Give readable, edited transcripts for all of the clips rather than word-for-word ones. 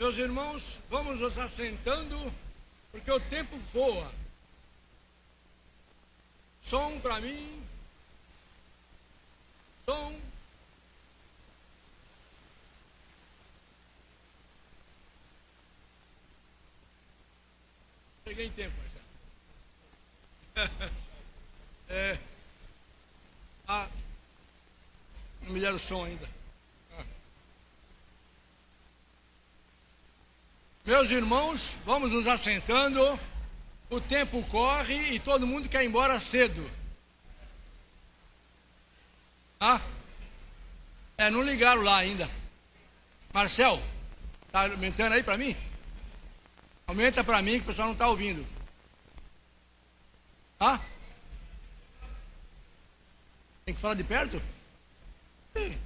Meus irmãos, vamos nos assentando, porque o tempo voa. Som para mim. Som. Cheguei em tempo, Marcelo. Não me deram o som ainda. Meus irmãos, vamos nos assentando. O tempo corre e todo mundo quer ir embora cedo. Não ligaram lá ainda. Marcel, tá aumentando aí para mim? Aumenta para mim que o pessoal não está ouvindo. Tem que falar de perto? Sim.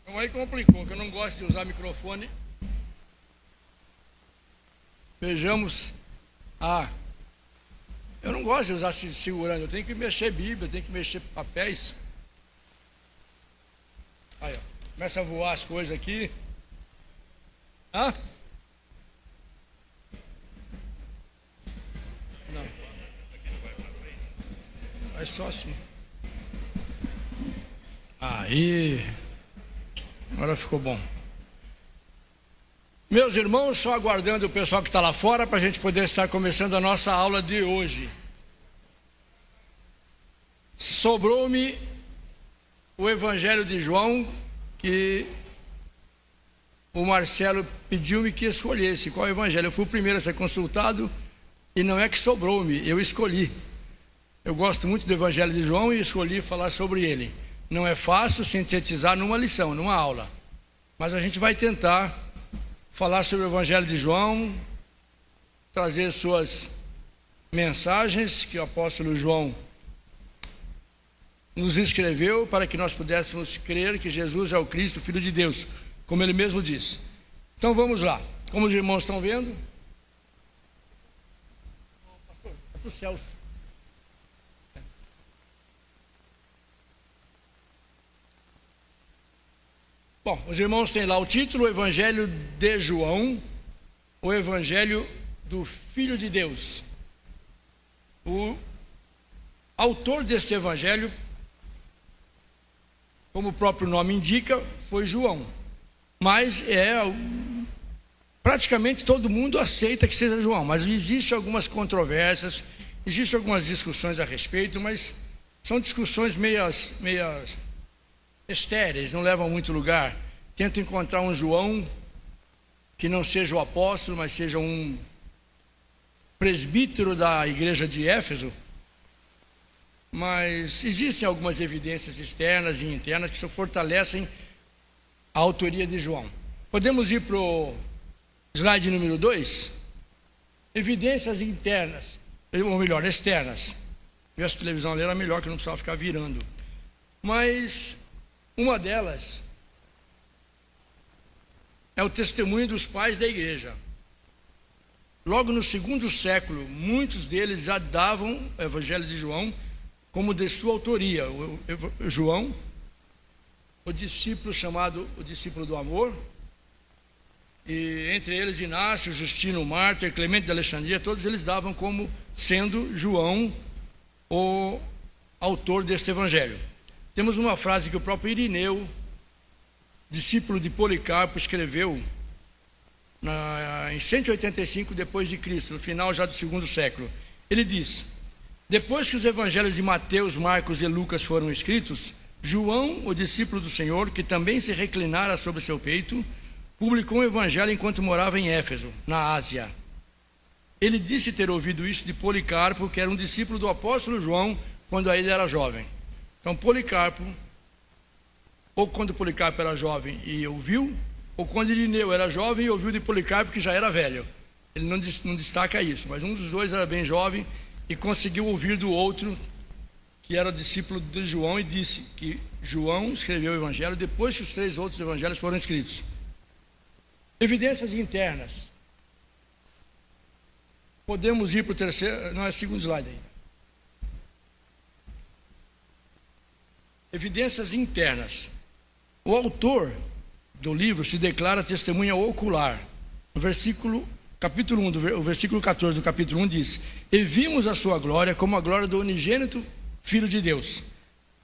Então aí complicou, que eu não gosto de usar microfone. Vejamos. Eu não gosto de usar segurando, eu tenho que mexer Bíblia, eu tenho que mexer papéis. Aí, ó, começa a voar as coisas aqui. Não. É só assim. Aí. Agora ficou bom. Meus irmãos, só aguardando o pessoal que está lá fora para a gente poder estar começando a nossa aula de hoje. Sobrou-me o Evangelho de João, que o Marcelo pediu-me que escolhesse qual Evangelho. Eu fui o primeiro a ser consultado e não é que sobrou-me, eu escolhi. Eu gosto muito do Evangelho de João e escolhi falar sobre ele. Não é fácil sintetizar numa lição, numa aula, mas a gente vai tentar falar sobre o Evangelho de João, trazer suas mensagens que o apóstolo João nos escreveu para que nós pudéssemos crer que Jesus é o Cristo, Filho de Deus, como ele mesmo disse. Então vamos lá. Como os irmãos estão vendo? É para o Celso. Bom, os irmãos têm lá o título, o Evangelho de João, o Evangelho do Filho de Deus. O autor desse Evangelho, como o próprio nome indica, foi João. Mas praticamente todo mundo aceita que seja João, mas existem algumas controvérsias, existem algumas discussões a respeito, mas são discussões meias estéreis, não levam a muito lugar. Tento encontrar um João que não seja o apóstolo, mas seja um presbítero da igreja de Éfeso. Mas existem algumas evidências externas e internas que só fortalecem a autoria de João. Podemos ir para o slide número 2? Evidências internas, ou melhor, externas. Se tivesse televisão ali era melhor, que eu não precisava ficar virando. Mas uma delas é o testemunho dos pais da igreja. Logo no segundo século, muitos deles já davam o Evangelho de João como de sua autoria. João, o discípulo chamado o discípulo do amor, e entre eles Inácio, Justino Mártir, Clemente de Alexandria, todos eles davam como sendo João o autor deste Evangelho. Temos uma frase que o próprio Irineu, discípulo de Policarpo, escreveu em 185 depois de Cristo, no final já do segundo século. Ele diz: depois que os evangelhos de Mateus, Marcos e Lucas foram escritos, João, o discípulo do Senhor, que também se reclinara sobre seu peito, publicou um evangelho enquanto morava em Éfeso, na Ásia. Ele disse ter ouvido isso de Policarpo, que era um discípulo do apóstolo João, quando ainda era jovem. Então Policarpo, ou quando Policarpo era jovem e ouviu, ou quando Irineu era jovem e ouviu de Policarpo, que já era velho. Ele não destaca isso, mas um dos dois era bem jovem e conseguiu ouvir do outro, que era discípulo de João, e disse que João escreveu o evangelho depois que os 3 outros evangelhos foram escritos. Evidências internas. Podemos ir para o terceiro, não, é o segundo slide ainda. Evidências internas. O autor do livro se declara testemunha ocular. No capítulo 1, o versículo 14 do capítulo 1 diz: e vimos a sua glória como a glória do unigênito Filho de Deus.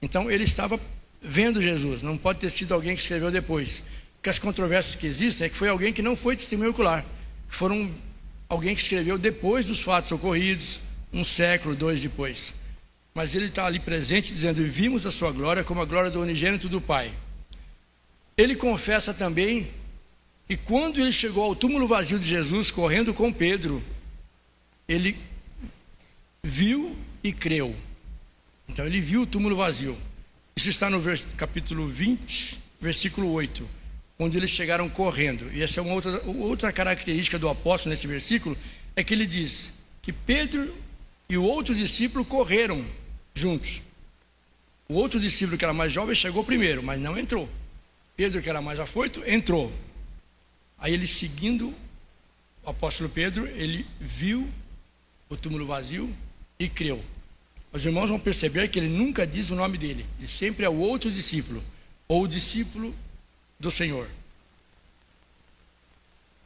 Então ele estava vendo Jesus, não pode ter sido alguém que escreveu depois, porque as controvérsias que existem é que foi alguém que não foi testemunha ocular, foram alguém que escreveu depois dos fatos ocorridos, um século, 2 depois. Mas ele está ali presente dizendo: e vimos a sua glória como a glória do unigênito do Pai. Ele confessa também que quando ele chegou ao túmulo vazio de Jesus, correndo com Pedro, ele viu e creu. Então ele viu o túmulo vazio. Isso está no capítulo 20, versículo 8, onde eles chegaram correndo. E essa é uma outra característica do apóstolo nesse versículo, é que ele diz que Pedro e o outro discípulo correram juntos. O outro discípulo, que era mais jovem, chegou primeiro, mas não entrou. Pedro, que era mais afoito, entrou. Aí ele, seguindo o apóstolo Pedro, ele viu o túmulo vazio e creu. Os irmãos vão perceber que ele nunca diz o nome dele, ele sempre é o outro discípulo, ou o discípulo do Senhor.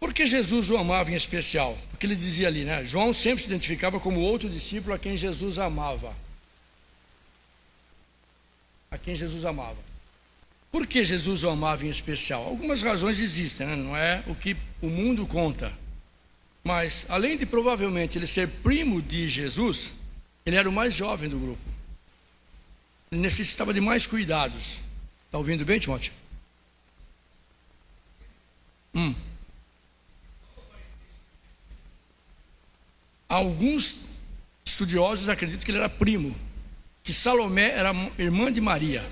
Por que Jesus o amava em especial? Porque ele dizia ali, né? João sempre se identificava como outro discípulo a quem Jesus amava. A quem Jesus amava. Por que Jesus o amava em especial? Algumas razões existem, né? Não é o que o mundo conta. Mas, além de provavelmente ele ser primo de Jesus, ele era o mais jovem do grupo. Ele necessitava de mais cuidados. Está ouvindo bem, Timóteo? Alguns estudiosos acreditam que ele era primo, que Salomé era irmã de Maria.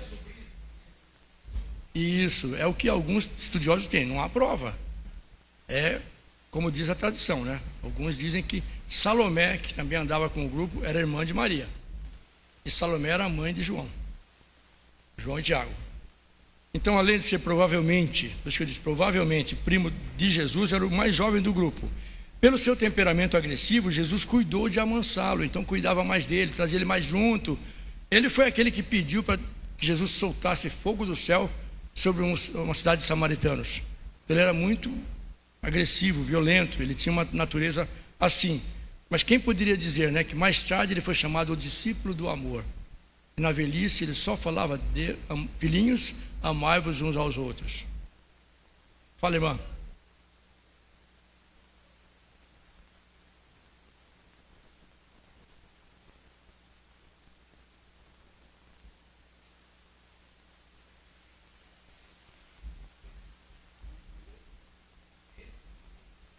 Isso, é o que alguns estudiosos têm, não há prova. É como diz a tradição, né? Alguns dizem que Salomé, que também andava com o grupo, era irmã de Maria. E Salomé era a mãe de João e Tiago. Então, além de ser provavelmente, por isso que eu disse, provavelmente primo de Jesus, era o mais jovem do grupo. Pelo seu temperamento agressivo, Jesus cuidou de amansá-lo, então cuidava mais dele, trazia ele mais junto. Ele foi aquele que pediu para que Jesus soltasse fogo do céu sobre uma cidade de samaritanos. Então, ele era muito agressivo, violento, ele tinha uma natureza assim. Mas quem poderia dizer, né, que mais tarde ele foi chamado o discípulo do amor? E na velhice ele só falava filhinhos, amai-vos uns aos outros. Fala, irmã.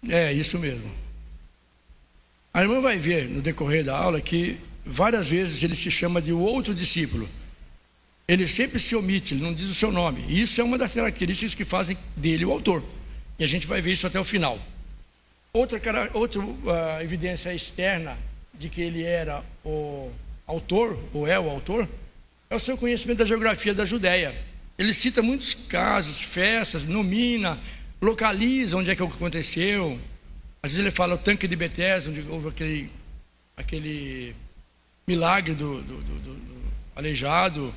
É, isso mesmo. A irmã vai ver no decorrer da aula que várias vezes ele se chama de o outro discípulo. Ele sempre se omite, ele não diz o seu nome. E isso é uma das características que fazem dele o autor. E a gente vai ver isso até o final. Outra evidência externa de que ele era o autor, ou é o autor, é o seu conhecimento da geografia da Judéia. Ele cita muitos casos, festas, nomina, localiza onde é que aconteceu. Às vezes ele fala o tanque de Betesda, onde houve aquele milagre do aleijado.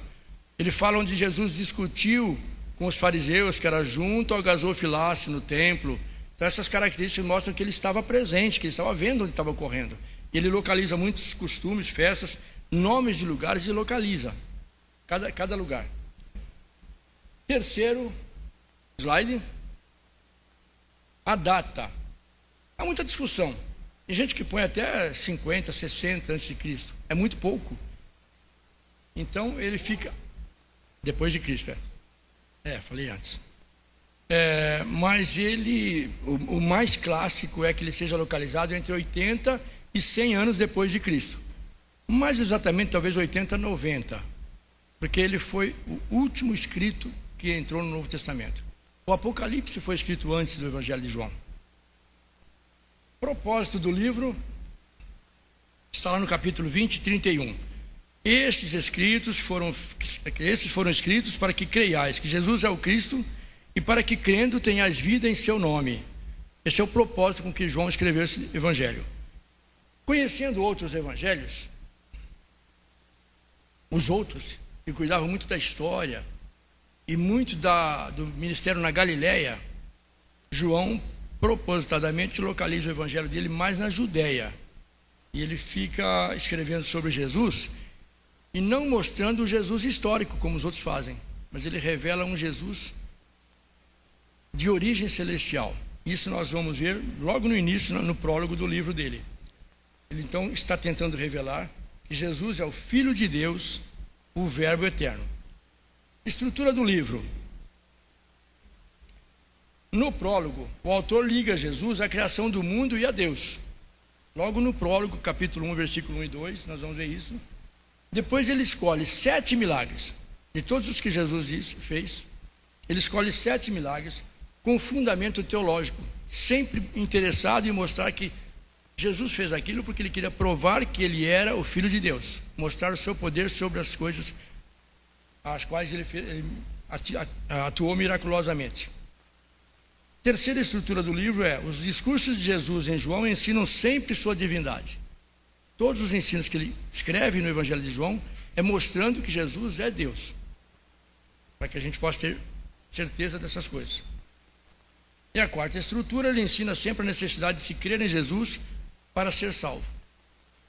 Ele fala onde Jesus discutiu com os fariseus, que era junto ao gasofilácio no templo. Então essas características mostram que ele estava presente, que ele estava vendo onde estava ocorrendo. E ele localiza muitos costumes, festas, nomes de lugares, e localiza cada lugar. Terceiro slide. A data. Há muita discussão. Tem gente que põe até 50, 60 antes de Cristo. É muito pouco. Então ele fica depois de Cristo. Falei antes. Mas o mais clássico é que ele seja localizado entre 80 e 100 anos depois de Cristo. Mais exatamente, talvez 80, 90. Porque ele foi o último escrito que entrou no Novo Testamento. O Apocalipse foi escrito antes do Evangelho de João. O propósito do livro está lá no capítulo 20, 31. Esses foram escritos para que creiais que Jesus é o Cristo e para que crendo tenhais vida em seu nome. Esse é o propósito com que João escreveu esse evangelho. Conhecendo outros evangelhos, os outros que cuidavam muito da história, e muito do ministério na Galileia, João propositadamente localiza o evangelho dele mais na Judéia. E ele fica escrevendo sobre Jesus e não mostrando o Jesus histórico, como os outros fazem, mas ele revela um Jesus de origem celestial. Isso nós vamos ver logo no início, no prólogo do livro dele. Ele então está tentando revelar que Jesus é o Filho de Deus, o Verbo eterno. Estrutura do livro. No prólogo, o autor liga Jesus à criação do mundo e a Deus. Logo no prólogo, capítulo 1, versículo 1 e 2, nós vamos ver isso. Depois ele escolhe 7 milagres. De todos os que Jesus fez, ele escolhe 7 milagres com fundamento teológico, sempre interessado em mostrar que Jesus fez aquilo porque ele queria provar que ele era o Filho de Deus, mostrar o seu poder sobre as coisas às quais ele atuou miraculosamente. Terceira estrutura do livro é: os discursos de Jesus em João ensinam sempre sua divindade. Todos os ensinos que ele escreve no Evangelho de João é mostrando que Jesus é Deus, para que a gente possa ter certeza dessas coisas. E a quarta estrutura, ele ensina sempre a necessidade de se crer em Jesus para ser salvo.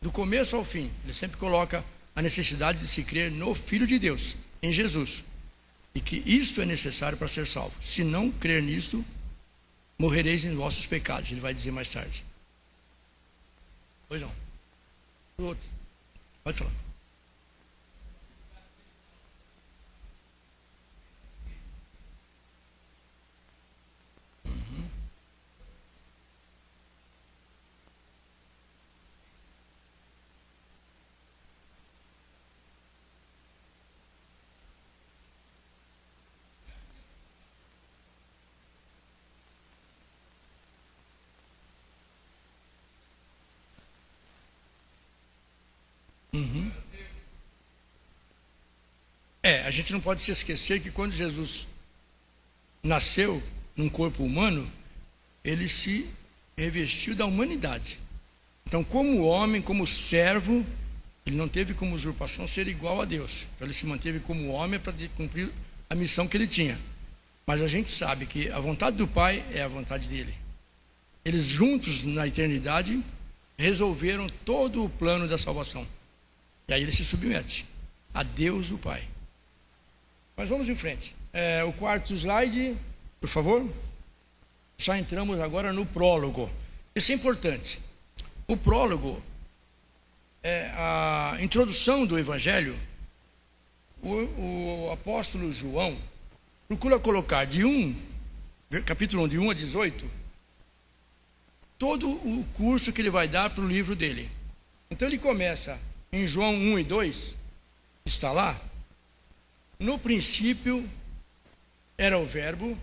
Do começo ao fim, ele sempre coloca a necessidade de se crer no Filho de Deus, em Jesus, e que isto é necessário para ser salvo. Se não crer nisto, morrereis em vossos pecados, ele vai dizer mais tarde. Pois não. Outro. Pode falar. A gente não pode se esquecer que quando Jesus nasceu num corpo humano, ele se revestiu da humanidade. Então, como homem, como servo, ele não teve como usurpação ser igual a Deus. Então, ele se manteve como homem para cumprir a missão que ele tinha. Mas a gente sabe que a vontade do Pai é a vontade dele. Eles juntos na eternidade resolveram todo o plano da salvação. E aí ele se submete a Deus o Pai. Mas vamos em frente. O quarto slide, por favor. Já entramos agora no prólogo. Isso é importante. O prólogo é a introdução do Evangelho. O apóstolo João procura colocar capítulo 1, de 1 a 18, todo o curso que ele vai dar para o livro dele. Então ele começa em João 1 e 2, está lá. No princípio era o verbo,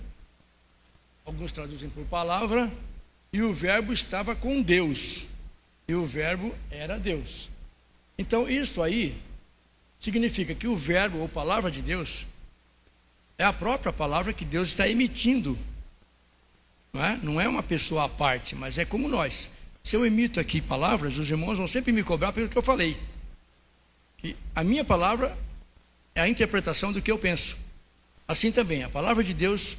alguns traduzem por palavra, e o verbo estava com Deus, e o verbo era Deus. Então isto aí significa que o verbo ou palavra de Deus é a própria palavra que Deus está emitindo. Não é uma pessoa à parte, mas é como nós. Se eu emito aqui palavras, os irmãos vão sempre me cobrar pelo que eu falei. Que a minha palavra é a interpretação do que eu penso. Assim também, a palavra de Deus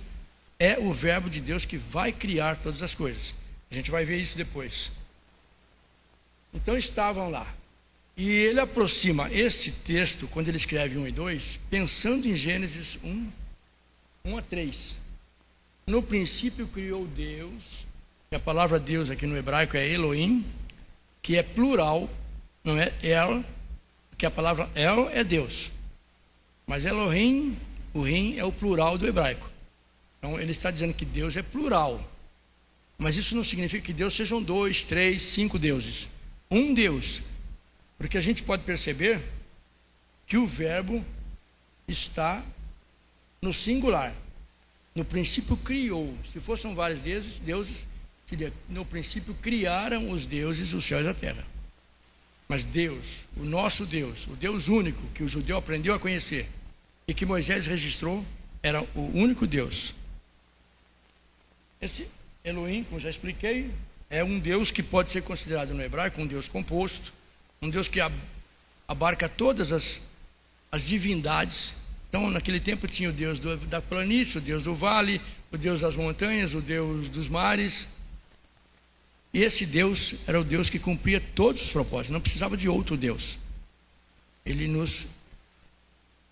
é o verbo de Deus que vai criar todas as coisas. A gente vai ver isso depois. Então estavam lá. E ele aproxima esse texto, quando ele escreve 1 e 2, pensando em Gênesis 1 a 3. No princípio criou Deus, e a palavra Deus aqui no hebraico é Elohim, que é plural, não é El, que a palavra El é Deus. Mas Elohim, o Rim é o plural do hebraico. Então ele está dizendo que Deus é plural. Mas isso não significa que Deus sejam 2, 3, 5 deuses. Um Deus. Porque a gente pode perceber que o verbo está no singular. No princípio criou. Se fossem vários deuses, seria: no princípio criaram os deuses os céus e a terra. Mas Deus, o nosso Deus, o Deus único que o judeu aprendeu a conhecer e que Moisés registrou, era o único Deus. Esse Elohim, como já expliquei, é um Deus que pode ser considerado no hebraico um Deus composto, um Deus que abarca todas as divindades, Então, naquele tempo tinha o Deus da planície, o Deus do vale, o Deus das montanhas, o Deus dos mares. E esse Deus era o Deus que cumpria todos os propósitos, não precisava de outro Deus. Ele nos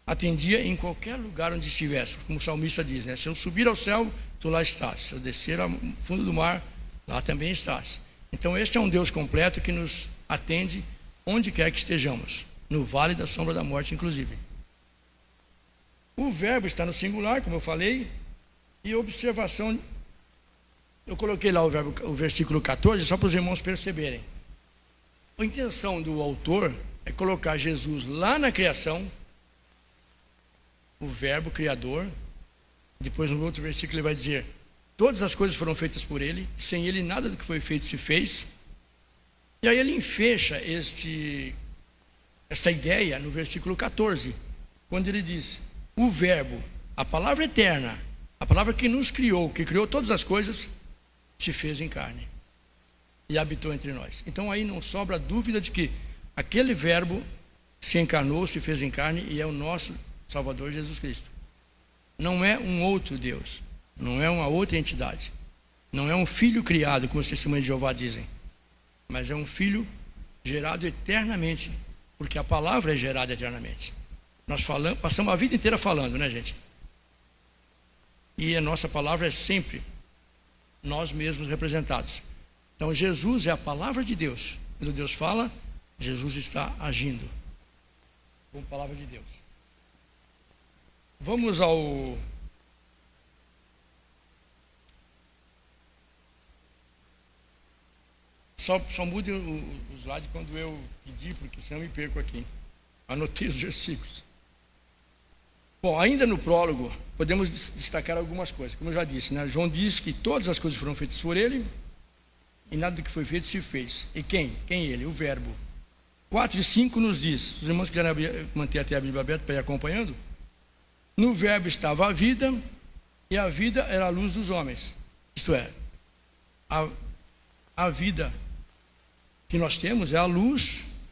atendia em qualquer lugar onde estivéssemos, como o salmista diz, né? Se eu subir ao céu, tu lá estás. Se eu descer ao fundo do mar, lá também estás. Então, este é um Deus completo que nos atende onde quer que estejamos, no vale da sombra da morte, inclusive. O verbo está no singular, como eu falei, e observação, eu coloquei lá o versículo 14, só para os irmãos perceberem. A intenção do autor é colocar Jesus lá na criação, o verbo criador. Depois no outro versículo ele vai dizer: todas as coisas foram feitas por ele, sem ele nada do que foi feito se fez. E aí ele enfecha essa ideia no versículo 14, quando ele diz: o verbo, a palavra eterna, a palavra que nos criou, que criou todas as coisas, se fez em carne e habitou entre nós. Então aí não sobra dúvida de que aquele verbo se encarnou, se fez em carne e é o nosso Salvador Jesus Cristo. Não é um outro Deus, não é uma outra entidade, não é um filho criado, como os testemunhos de Jeová dizem, mas é um filho gerado eternamente, porque a palavra é gerada eternamente. Nós passamos a vida inteira falando, né, gente? E a nossa palavra é sempre nós mesmos representados. Então Jesus é a palavra de Deus. Quando Deus fala, Jesus está agindo com a palavra de Deus. Vamos ao Só mude o slide quando eu pedir, porque senão eu me perco aqui. Anotei os versículos. Bom, ainda no prólogo, podemos destacar algumas coisas. Como eu já disse, né? João diz que todas as coisas foram feitas por ele, e nada do que foi feito se fez. E quem? Quem ele? O verbo. 4 e 5 nos diz, os irmãos quiserem manter até a Bíblia aberta para ir acompanhando, no verbo estava a vida, e a vida era a luz dos homens. Isto é, a vida que nós temos é a luz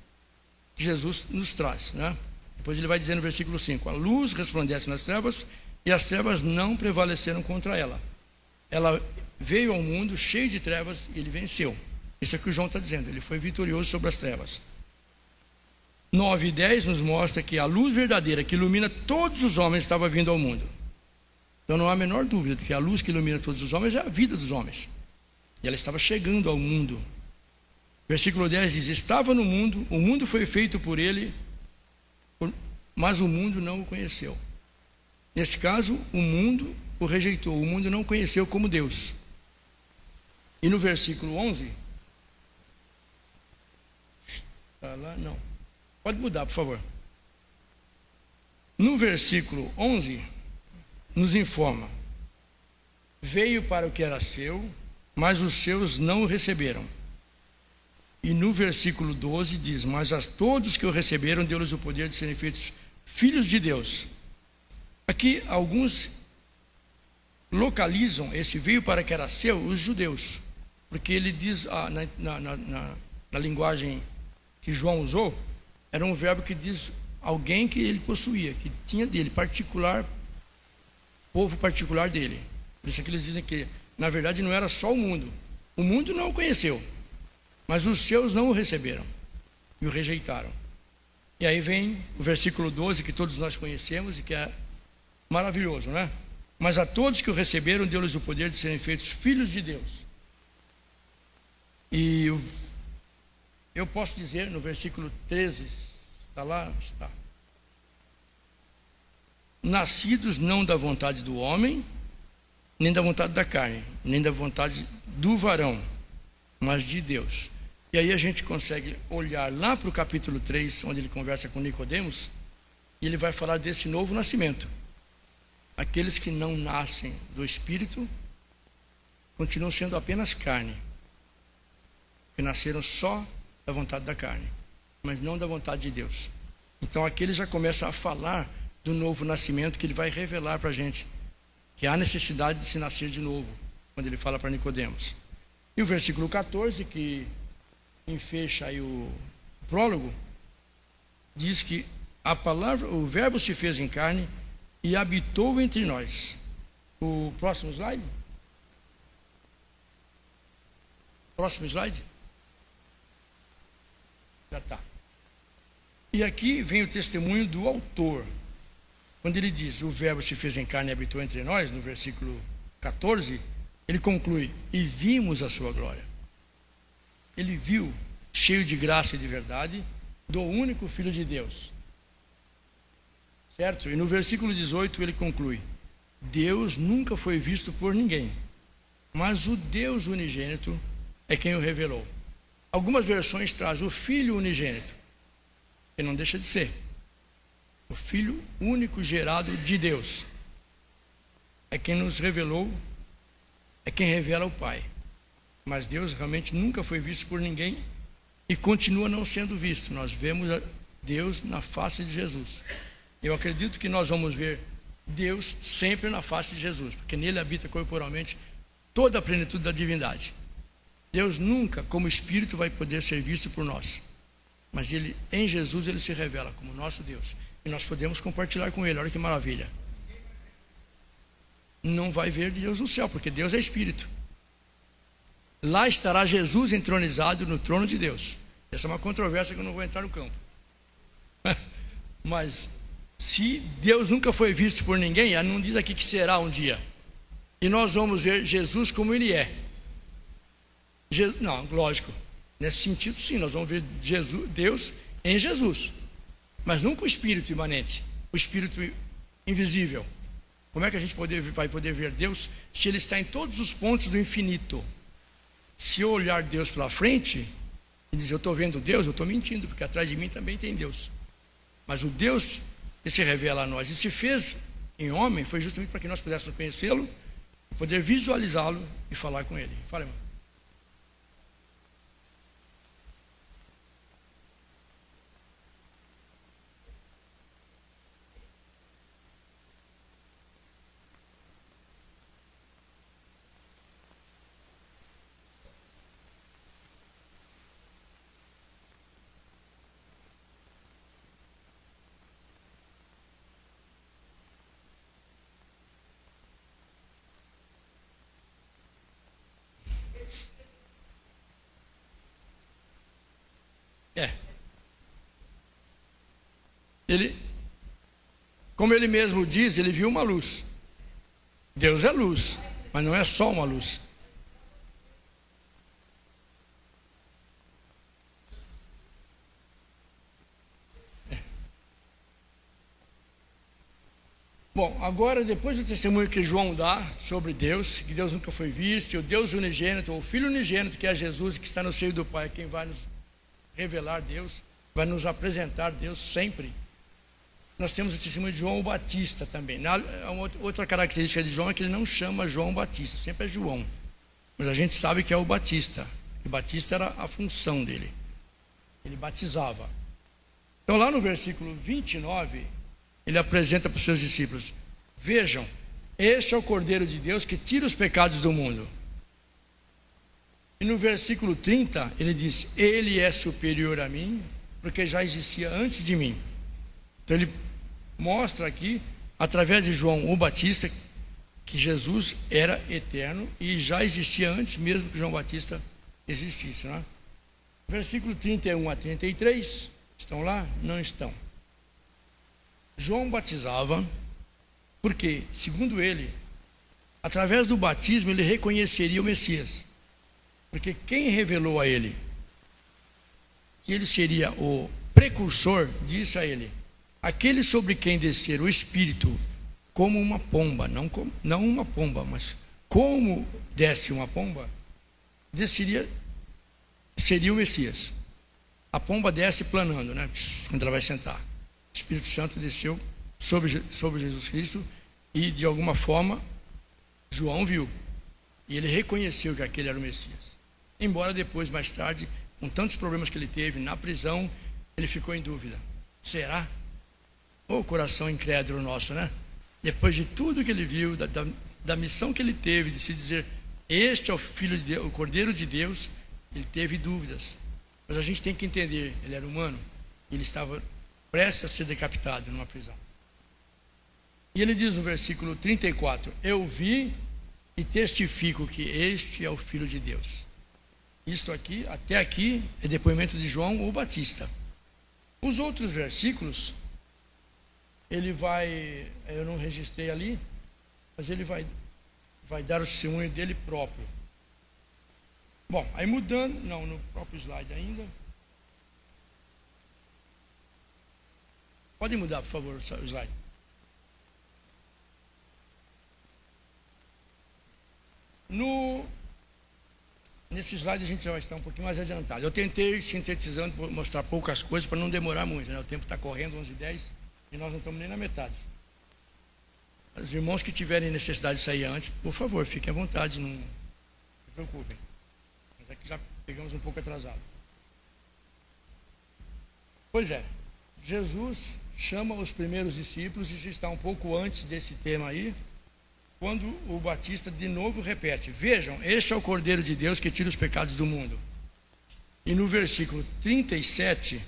que Jesus nos traz, né? Depois ele vai dizer no versículo 5: a luz resplandece nas trevas, e as trevas não prevaleceram contra ela. Ela veio ao mundo cheia de trevas e ele venceu. Isso é o que o João está dizendo, ele foi vitorioso sobre as trevas. 9 e 10 nos mostra que a luz verdadeira que ilumina todos os homens estava vindo ao mundo. Então não há a menor dúvida de que a luz que ilumina todos os homens é a vida dos homens, e ela estava chegando ao mundo. Versículo 10 diz: estava no mundo, o mundo foi feito por ele, mas o mundo não o conheceu. Neste caso, o mundo o rejeitou, o mundo não o conheceu como Deus. E no versículo 11, está lá? Não. Pode mudar, por favor. No versículo 11, nos informa: veio para o que era seu, mas os seus não o receberam. E no versículo 12 diz: mas a todos que o receberam, deu-lhes o poder de serem feitos filhos de Deus. Aqui alguns localizam esse veio para que era seu, os judeus, porque ele diz na linguagem que João usou, era um verbo que diz alguém que ele possuía, que tinha dele, particular, povo particular dele. Por isso que eles dizem que na verdade não era só o mundo não o conheceu, mas os seus não o receberam e o rejeitaram. E aí vem o versículo 12, que todos nós conhecemos e que é maravilhoso, né? Mas a todos que o receberam, deu-lhes o poder de serem feitos filhos de Deus. E eu posso dizer no versículo 13, está lá? Está. Nascidos não da vontade do homem, nem da vontade da carne, nem da vontade do varão, mas de Deus. E aí a gente consegue olhar lá para o capítulo 3, onde ele conversa com Nicodemos, e ele vai falar desse novo nascimento. Aqueles que não nascem do Espírito continuam sendo apenas carne, que nasceram só da vontade da carne, mas não da vontade de Deus. Então aqui ele já começa a falar do novo nascimento, que ele vai revelar para a gente que há necessidade de se nascer de novo, quando ele fala para Nicodemos. E o versículo 14, que enfecha aí o prólogo, diz que a palavra, o verbo se fez em carne e habitou entre nós. O próximo slide? Próximo slide? Já está. E aqui vem o testemunho do autor. Quando ele diz, o verbo se fez em carne e habitou entre nós, no versículo 14, ele conclui, e vimos a sua glória. Ele viu, cheio de graça e de verdade, do único Filho de Deus. Certo? E no versículo 18 ele conclui, Deus nunca foi visto por ninguém, mas o Deus unigênito é quem o revelou. Algumas versões trazem o Filho unigênito, que não deixa de ser o Filho único gerado de Deus. É quem nos revelou, é quem revela o Pai. Mas Deus realmente nunca foi visto por ninguém e continua não sendo visto. Nós vemos Deus na face de Jesus. Eu acredito que nós vamos ver Deus sempre na face de Jesus, porque nele habita corporalmente toda a plenitude da divindade. Deus nunca, como Espírito, vai poder ser visto por nós. Mas ele, em Jesus, ele se revela como nosso Deus. E nós podemos compartilhar com ele. Olha que maravilha. Não vai ver Deus no céu, porque Deus é Espírito. Lá estará Jesus entronizado no trono de Deus. Essa é uma controvérsia que eu não vou entrar no campo. Mas se Deus nunca foi visto por ninguém, não diz aqui que será um dia. E nós vamos ver Jesus como ele é. Não, lógico. Nesse sentido, sim, nós vamos ver Deus em Jesus. Mas nunca o Espírito imanente, o Espírito invisível. Como é que a gente vai poder ver Deus se ele está em todos os pontos do infinito? Se eu olhar Deus pela frente e dizer, eu estou vendo Deus, eu estou mentindo, porque atrás de mim também tem Deus. Mas o Deus que se revela a nós e se fez em homem, foi justamente para que nós pudéssemos conhecê-lo, poder visualizá-lo e falar com ele. Fala, irmão. Como ele mesmo diz, ele viu uma luz. Deus é luz, mas não é só uma luz. Bom, agora depois do testemunho que João dá sobre Deus, que Deus nunca foi visto, e o Deus unigênito, o Filho unigênito que é Jesus, que está no seio do Pai, quem vai nos revelar Deus, vai nos apresentar Deus sempre. Nós temos o testemunho de João Batista também. Outra característica de João é que ele não chama João Batista, sempre é João. Mas a gente sabe que é o Batista. O Batista era a função dele. Ele batizava. Então lá no versículo 29, ele apresenta para os seus discípulos: vejam, este é o Cordeiro de Deus que tira os pecados do mundo. E no versículo 30, ele diz, ele é superior a mim, porque já existia antes de mim. Então ele mostra aqui, através de João o Batista, que Jesus era eterno e já existia antes mesmo que João Batista existisse, não é? Versículo 31 a 33, estão lá? Não estão. João batizava porque, segundo ele, através do batismo ele reconheceria o Messias. Porque quem revelou a ele que ele seria o precursor, disse a ele, aquele sobre quem descer o Espírito como uma pomba, não uma pomba, mas como desce uma pomba, seria o Messias. A pomba desce planando, né? Quando ela vai sentar. O Espírito Santo desceu sobre Jesus Cristo e de alguma forma João viu. E ele reconheceu que aquele era o Messias. Embora depois, mais tarde, com tantos problemas que ele teve na prisão, ele ficou em dúvida. Será? O coração incrédulo nosso, né? Depois de tudo que ele viu, da missão que ele teve de se dizer, este é o Filho de Deus, o Cordeiro de Deus, ele teve dúvidas. Mas a gente tem que entender, ele era humano, ele estava prestes a ser decapitado numa prisão. E ele diz no versículo 34: eu vi e testifico que este é o Filho de Deus. Isto aqui, até aqui, é depoimento de João o Batista. Os outros versículos, ele vai, eu não registrei ali, mas ele vai dar o testemunho dele próprio. Bom, aí mudando, não, no próprio slide ainda. Pode mudar, por favor, o slide. Nesse slide a gente já vai estar um pouquinho mais adiantado. Eu tentei, sintetizando, mostrar poucas coisas para não demorar muito, né? O tempo está correndo, 11h10, e nós não estamos nem na metade. Os irmãos que tiverem necessidade de sair antes, por favor, fiquem à vontade, não se preocupem. Mas aqui já pegamos um pouco atrasado. Pois é, Jesus chama os primeiros discípulos, e isso está um pouco antes desse tema aí, quando o Batista de novo repete: vejam, este é o Cordeiro de Deus que tira os pecados do mundo. E no versículo 37,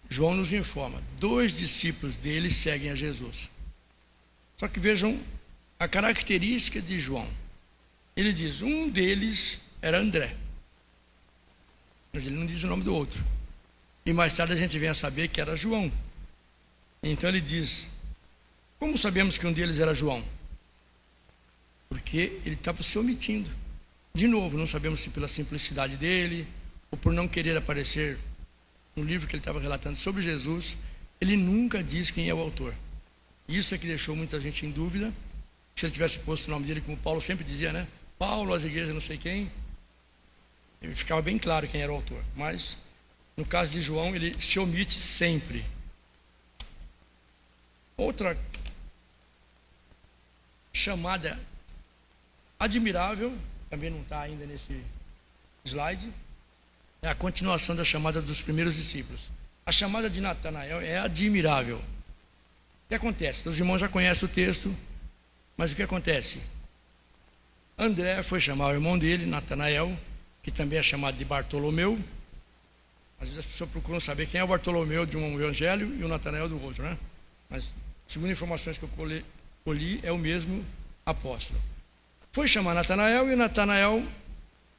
João nos informa: 2 discípulos dele seguem a Jesus. Só que vejam a característica de João. Ele diz: um deles era André, mas ele não diz o nome do outro. E mais tarde a gente vem a saber que era João. Então ele diz: como sabemos que um deles era João? Porque ele estava se omitindo. De novo, não sabemos se pela simplicidade dele, ou por não querer aparecer no livro que ele estava relatando sobre Jesus. Ele nunca diz quem é o autor. Isso é que deixou muita gente em dúvida. Se ele tivesse posto o nome dele, como Paulo sempre dizia, né? Paulo, as igrejas, não sei quem, ele ficava bem claro quem era o autor. Mas, no caso de João, ele se omite sempre. Outra chamada admirável, também não está ainda nesse slide, é a continuação da chamada dos primeiros discípulos. A chamada de Natanael é admirável. O que acontece? Os irmãos já conhecem o texto, mas o que acontece? André foi chamar o irmão dele, Natanael, que também é chamado de Bartolomeu. Às vezes as pessoas procuram saber quem é o Bartolomeu de um evangelho e o Natanael do outro, né? Mas, segundo informações que eu colhi, é o mesmo apóstolo. Foi chamar Natanael, e Natanael,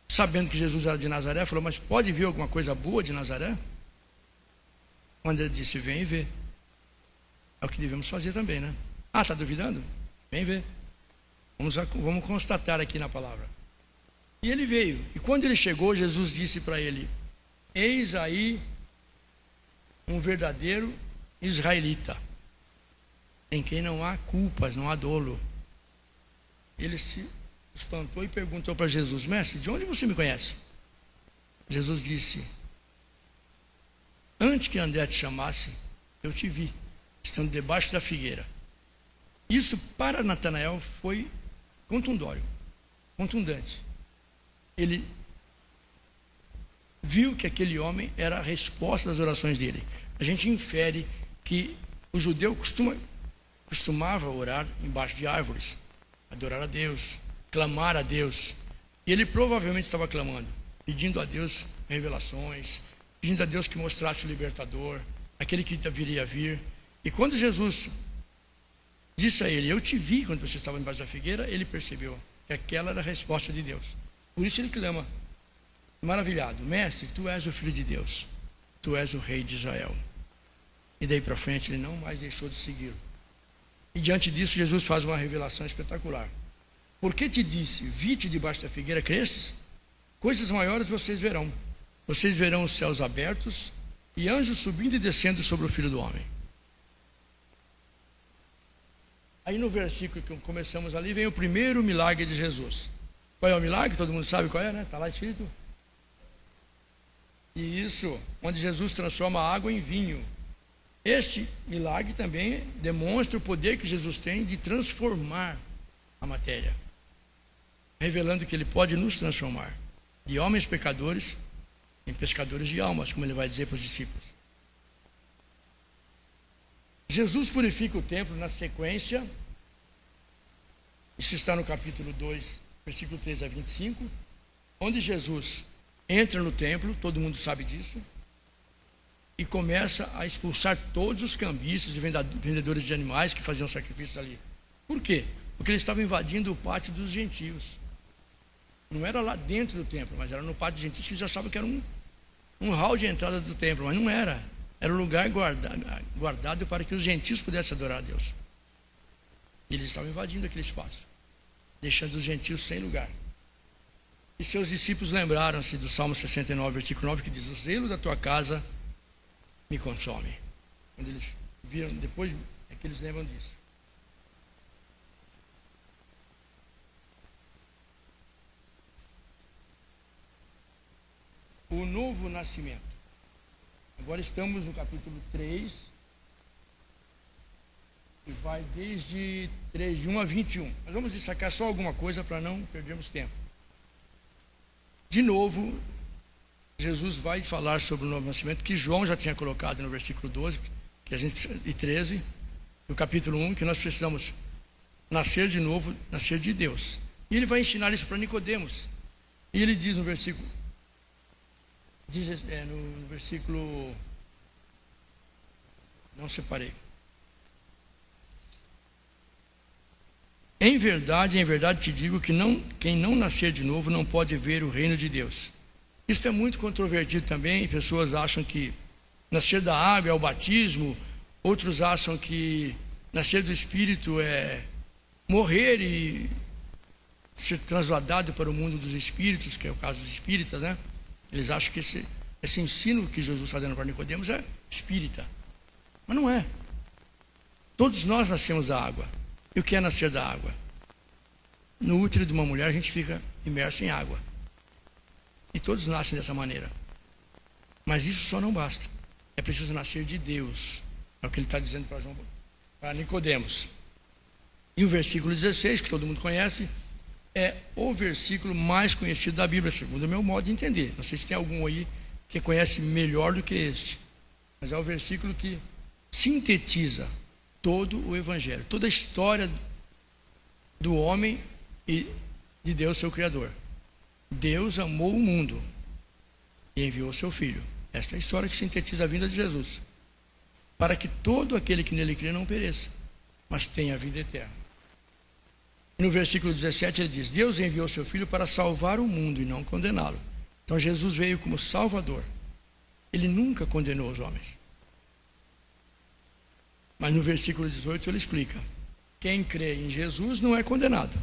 sabendo que Jesus era de Nazaré, falou: mas pode vir alguma coisa boa de Nazaré? Quando ele disse: vem e vê. É o que devemos fazer também, né? Ah, está duvidando? Vem ver. Vamos constatar aqui na palavra. E ele veio. E quando ele chegou, Jesus disse para ele: eis aí um verdadeiro israelita, em quem não há culpas, não há dolo. Ele se espantou e perguntou para Jesus: mestre, de onde você me conhece? Jesus disse: antes que André te chamasse, eu te vi, estando debaixo da figueira. Isso para Natanael foi contundente. Ele viu que aquele homem era a resposta das orações dele. A gente infere que o judeu costumava orar embaixo de árvores, adorar a Deus, clamar a Deus. E ele provavelmente estava clamando, pedindo a Deus revelações, pedindo a Deus que mostrasse o libertador, aquele que viria a vir. E quando Jesus disse a ele: eu te vi quando você estava embaixo da figueira, ele percebeu que aquela era a resposta de Deus. Por isso ele clama, maravilhado: mestre, tu és o Filho de Deus, tu és o Rei de Israel. E daí para frente ele não mais deixou de segui-lo. E diante disso Jesus faz uma revelação espetacular. Porque te disse: vi-te debaixo da figueira, cresces? Coisas maiores vocês verão. Vocês verão os céus abertos e anjos subindo e descendo sobre o Filho do Homem. Aí no versículo que começamos ali, vem o primeiro milagre de Jesus. Qual é o milagre? Todo mundo sabe qual é, né? Está lá escrito. E isso, onde Jesus transforma a água em vinho. Este milagre também demonstra o poder que Jesus tem de transformar a matéria, revelando que ele pode nos transformar de homens pecadores em pescadores de almas, como ele vai dizer para os discípulos. Jesus purifica o templo na sequência. Isso está no capítulo 2, versículo 3 a 25, onde Jesus entra no templo, todo mundo sabe disso. e começa a expulsar todos os cambistas e vendedores de animais que faziam sacrifícios ali. Por quê? Porque eles estavam invadindo o pátio dos gentios. Não era lá dentro do templo, mas era no pátio dos gentios, que eles achavam que era um hall de entrada do templo, mas não era. Era um lugar guardado para que os gentios pudessem adorar a Deus. E eles estavam invadindo aquele espaço, deixando os gentios sem lugar. E seus discípulos lembraram-se do Salmo 69, versículo 9, que diz: o zelo da tua casa me consome. Quando eles viram, depois é que eles lembram disso. O novo nascimento. Agora estamos no capítulo 3, e vai desde 3, de 1 a 21. Mas vamos destacar só alguma coisa para não perdermos tempo. De novo, Jesus vai falar sobre o novo nascimento, que João já tinha colocado no versículo 12, que a gente, e 13, do capítulo 1, que nós precisamos nascer de novo, nascer de Deus. E ele vai ensinar isso para Nicodemos. E ele diz no versículo, no versículo, não separei. Em verdade te digo que quem não nascer de novo não pode ver o reino de Deus. Isso é muito controvertido também. Pessoas acham que nascer da água é o batismo, outros acham que nascer do Espírito é morrer e ser transladado para o mundo dos espíritos, que é o caso dos espíritas, né? Eles acham que esse ensino que Jesus está dando para Nicodemos é espírita, mas não é. Todos nós nascemos da água. E o que é nascer da água? No útero de uma mulher a gente fica imerso em água. E todos nascem dessa maneira. Mas isso só não basta. É preciso nascer de Deus. É o que ele está dizendo para Nicodemos. E o versículo 16, que todo mundo conhece, é o versículo mais conhecido da Bíblia, segundo o meu modo de entender. Não sei se tem algum aí que conhece melhor do que este. Mas é o versículo que sintetiza todo o Evangelho, toda a história do homem e de Deus, seu Criador. Deus amou o mundo e enviou seu Filho. Esta é a história que sintetiza a vinda de Jesus, para que todo aquele que nele crê não pereça, mas tenha a vida eterna. E no versículo 17 ele diz: Deus enviou seu Filho para salvar o mundo e não condená-lo. Então Jesus veio como Salvador. Ele nunca condenou os homens. Mas no versículo 18 ele explica: quem crê em Jesus não é condenado,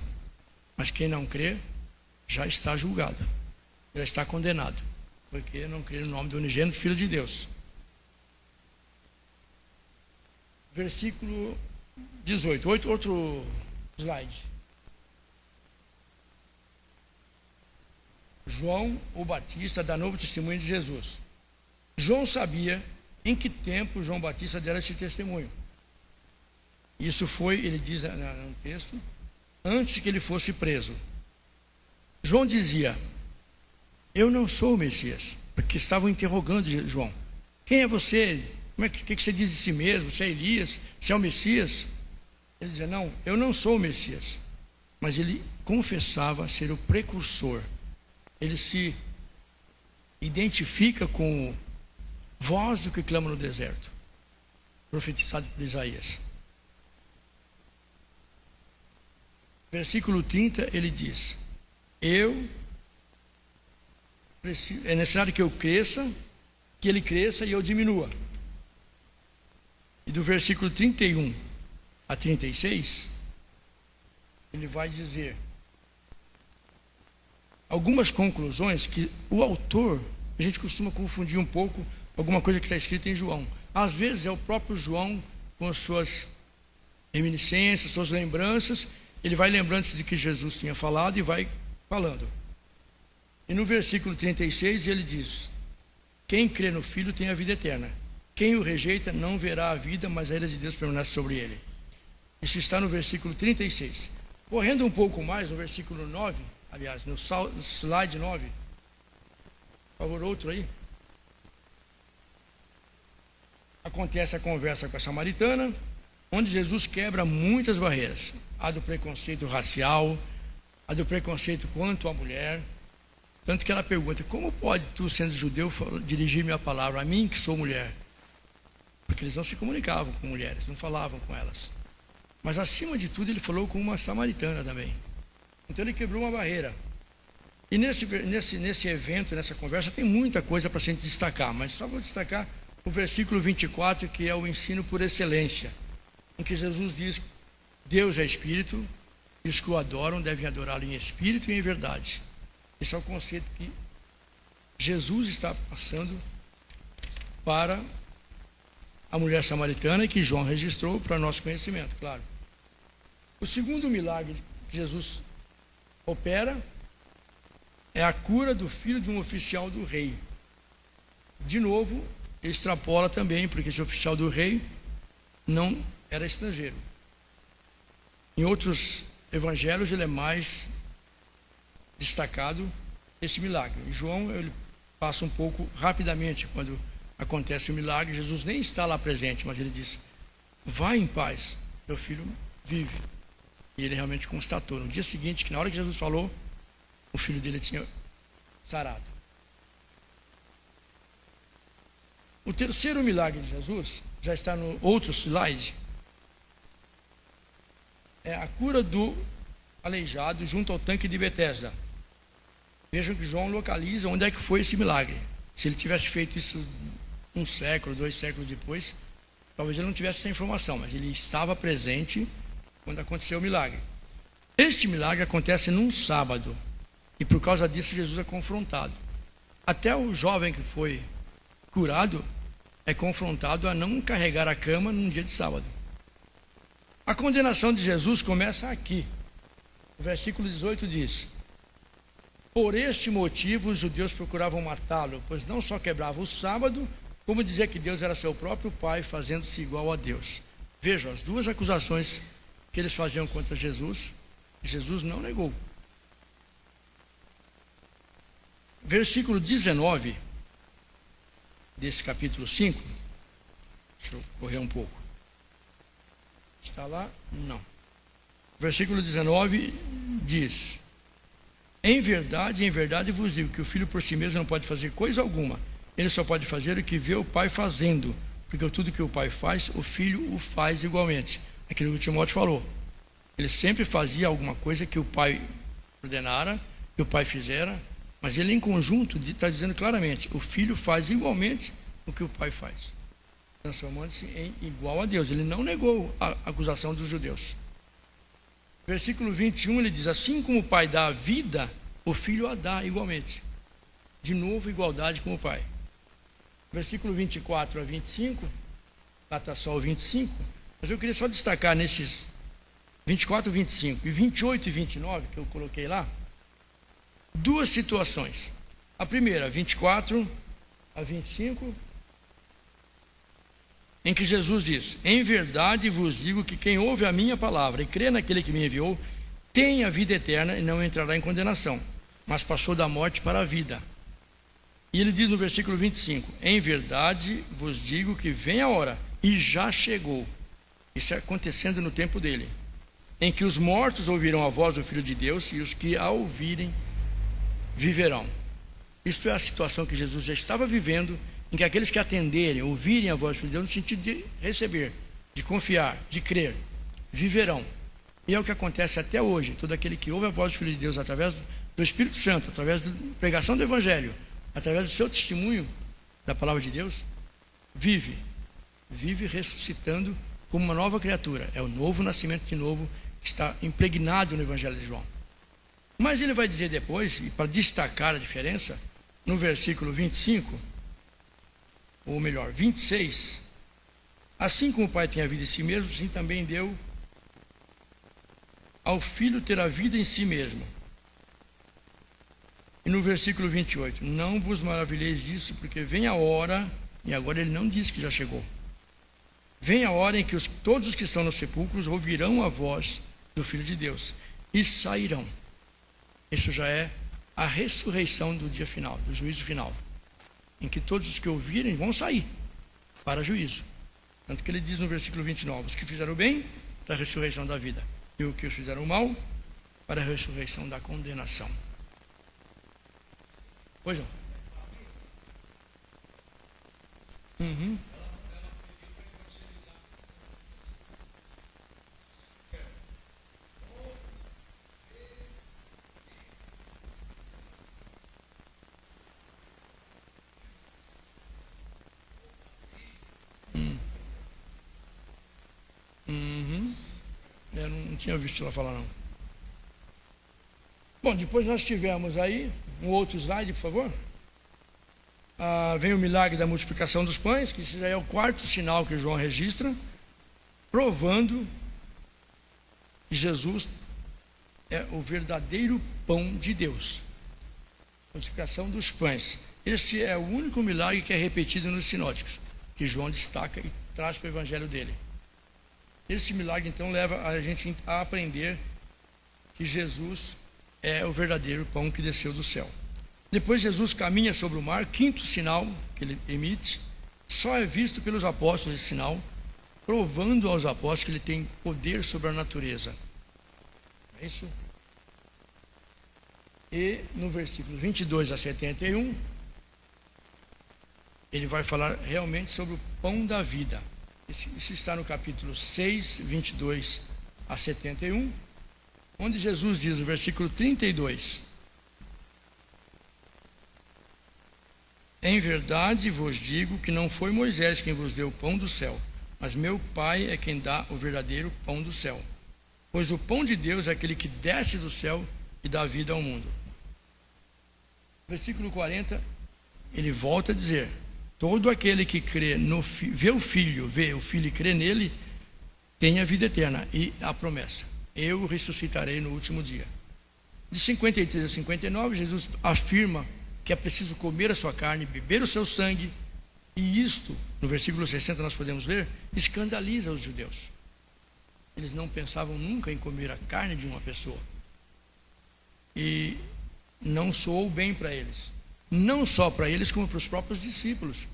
mas quem não crê já está julgado, já está condenado, porque não crê no nome do unigênito Filho de Deus. Versículo 18, outro slide. João o Batista dá novo testemunho de Jesus. João sabia em que tempo João Batista dera esse testemunho. Isso foi, ele diz no texto, antes que ele fosse preso. João dizia: eu não sou o Messias, porque estavam interrogando João: quem é você? O que você diz de si mesmo? Você é Elias? Você é o Messias? Ele dizia: não, eu não sou o Messias. Mas ele confessava ser o precursor. Ele se identifica com voz do que clama no deserto, profetizado por Isaías. Versículo 30 ele diz: é necessário que eu cresça, que ele cresça e eu diminua. E do versículo 31 a 36 ele vai dizer algumas conclusões que o autor, a gente costuma confundir um pouco alguma coisa que está escrita em João. Às vezes é o próprio João com as suas reminiscências, suas lembranças. Ele vai lembrando de que Jesus tinha falado e vai falando. E no versículo 36 ele diz: quem crê no Filho tem a vida eterna. Quem o rejeita não verá a vida, mas a ira de Deus permanece sobre ele. Isso está no versículo 36. Correndo um pouco mais, no versículo 9, aliás, no slide 9, por favor, outro aí. Acontece a conversa com a samaritana, onde Jesus quebra muitas barreiras. A do preconceito racial, a do preconceito quanto à mulher, Tanto que ela pergunta: como pode tu, sendo judeu, dirigir-me a palavra a mim, que sou mulher? Porque eles não se comunicavam com mulheres, não falavam com elas. Mas acima de tudo ele falou com uma samaritana também. Então ele quebrou uma barreira. E nesse evento, nessa conversa, tem muita coisa para a gente destacar, mas só vou destacar o versículo 24, que é o ensino por excelência, em que Jesus diz: Deus é Espírito, e os que o adoram devem adorá-lo em Espírito e em verdade. Esse é o conceito que Jesus está passando para a mulher samaritana e que João registrou para nosso conhecimento, claro. O segundo milagre que Jesus opera é a cura do filho de um oficial do rei. De novo, ele extrapola também, porque esse oficial do rei não era estrangeiro. Em outros evangelhos ele é mais destacado esse milagre. Em João ele passa um pouco rapidamente quando acontece o milagre. Jesus nem está lá presente, mas ele diz: vai em paz, teu filho vive. E ele realmente constatou no dia seguinte que na hora que Jesus falou, o filho dele tinha sarado. O terceiro milagre de Jesus já está no outro slide. É a cura do aleijado junto ao tanque de Betesda. Vejam que João localiza onde é que foi esse milagre. Se ele tivesse feito isso um século, 2 séculos depois, talvez ele não tivesse essa informação, mas ele estava presente quando aconteceu o milagre. Este milagre acontece num sábado, e por causa disso Jesus é confrontado. Até o jovem que foi curado é confrontado a não carregar a cama num dia de sábado. A condenação de Jesus começa aqui. O versículo 18 diz: por este motivo os judeus procuravam matá-lo, pois não só quebrava o sábado, como dizia que Deus era seu próprio Pai, fazendo-se igual a Deus. Vejam, as duas acusações que eles faziam contra Jesus, Jesus não negou. Versículo 19 desse capítulo 5, deixa eu correr um pouco. Está lá? Não. Versículo 19 diz: em verdade vos digo que o filho por si mesmo não pode fazer coisa alguma, ele só pode fazer o que vê o pai fazendo, porque tudo que o pai faz, o filho o faz igualmente. Aquilo que o Timóteo falou, ele sempre fazia alguma coisa que o pai ordenara, que o pai fizera, mas ele em conjunto está dizendo claramente: o filho faz igualmente o que o pai faz, transformando-se em igual a Deus. Ele não negou a acusação dos judeus. Versículo 21 ele diz: assim como o pai dá a vida, o filho a dá igualmente. De novo, igualdade com o pai. Versículo 24 a 25, lá está só o 25, mas eu queria só destacar nesses 24, 25 e 28 e 29 que eu coloquei lá, duas situações. A primeira, 24 a 25, em que Jesus diz: em verdade vos digo que quem ouve a minha palavra e crê naquele que me enviou, tem a vida eterna e não entrará em condenação, mas passou da morte para a vida. E ele diz no versículo 25: em verdade vos digo que vem a hora, e já chegou, isso é acontecendo no tempo dele, em que os mortos ouvirão a voz do Filho de Deus, e os que a ouvirem viverão. Isto é a situação que Jesus já estava vivendo, em que aqueles que atenderem, ouvirem a voz do Filho de Deus, no sentido de receber, de confiar, de crer, viverão. E é o que acontece até hoje. Todo aquele que ouve a voz do Filho de Deus através do Espírito Santo, através da pregação do Evangelho, através do seu testemunho da palavra de Deus, vive ressuscitando como uma nova criatura. É o novo nascimento de novo que está impregnado no Evangelho de João. Mas ele vai dizer depois, e para destacar a diferença, no versículo 25, ou melhor, 26, assim como o Pai tem a vida em si mesmo, assim também deu ao Filho ter a vida em si mesmo. E no versículo 28, não vos maravilheis disso, porque vem a hora, e agora ele não diz que já chegou, vem a hora em que todos os que estão nos sepulcros ouvirão a voz do Filho de Deus e sairão. Isso já é a ressurreição do dia final, do juízo final, em que todos os que ouvirem vão sair para juízo. Tanto que ele diz no versículo 29, os que fizeram o bem, para a ressurreição da vida, e os que fizeram o mal, para a ressurreição da condenação. Pois não. Uhum. Uhum. Eu não tinha visto ela falar, não. Bom, depois nós tivemos aí um outro slide, por favor. Vem o milagre da multiplicação dos pães, que já é o quarto sinal que João registra, provando que Jesus é o verdadeiro pão de Deus. Multiplicação dos pães. Este é o único milagre que é repetido nos sinóticos, que João destaca e traz para o evangelho dele. Este milagre, então, leva a gente a aprender que Jesus é o verdadeiro pão que desceu do céu. Depois Jesus caminha sobre o mar, quinto sinal que ele emite, só é visto pelos apóstolos esse sinal, provando aos apóstolos que ele tem poder sobre a natureza. É isso? E no versículo 22 a 71, ele vai falar realmente sobre o pão da vida. Isso está no capítulo 6, 22 a 71, onde Jesus diz no versículo 32: Em verdade vos digo que não foi Moisés quem vos deu o pão do céu, mas meu Pai é quem dá o verdadeiro pão do céu. Pois o pão de Deus é aquele que desce do céu e dá vida ao mundo. Versículo 40, ele volta a dizer: todo aquele que crê vê o Filho e crê nele, tem a vida eterna. E a promessa: eu ressuscitarei no último dia. De 53 a 59, Jesus afirma que é preciso comer a sua carne, beber o seu sangue, e isto, no versículo 60 nós podemos ler, escandaliza os judeus. Eles não pensavam nunca em comer a carne de uma pessoa, e não soou bem para eles, não só para eles, como para os próprios discípulos.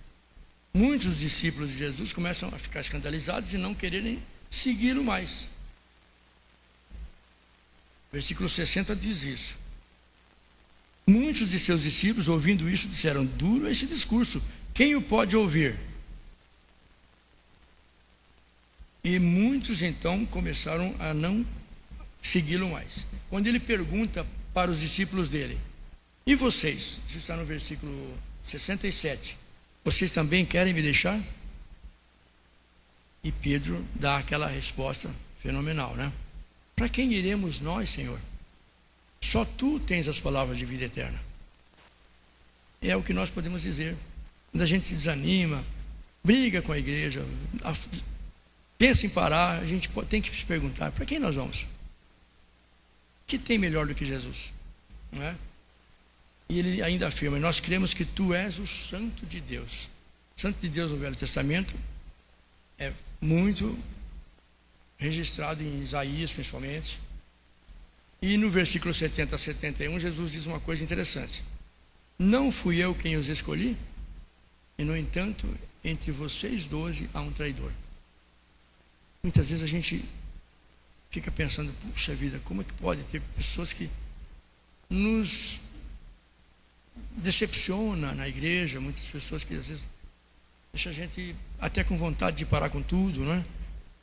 Muitos discípulos de Jesus começam a ficar escandalizados e não quererem segui-lo mais. Versículo 60 diz isso. Muitos de seus discípulos, ouvindo isso, disseram: duro é esse discurso, quem o pode ouvir? E muitos então começaram a não segui-lo mais. Quando ele pergunta para os discípulos dele: e vocês? Isso está no versículo 67. Vocês também querem me deixar? E Pedro dá aquela resposta fenomenal, né? Para quem iremos nós, Senhor? Só tu tens as palavras de vida eterna. É o que nós podemos dizer. Quando a gente se desanima, briga com a igreja, pensa em parar, a gente tem que se perguntar: para quem nós vamos? Que tem melhor do que Jesus? Não é? E ele ainda afirma: nós cremos que tu és o Santo de Deus. O Santo de Deus no Velho Testamento é muito registrado em Isaías, principalmente. E no versículo 70 a 71, Jesus diz uma coisa interessante: não fui eu quem os escolhi, e no entanto, entre vocês 12 há um traidor. Muitas vezes a gente fica pensando: puxa vida, como é que pode ter pessoas que nos decepciona na igreja, muitas pessoas que às vezes deixa a gente até com vontade de parar com tudo, não é?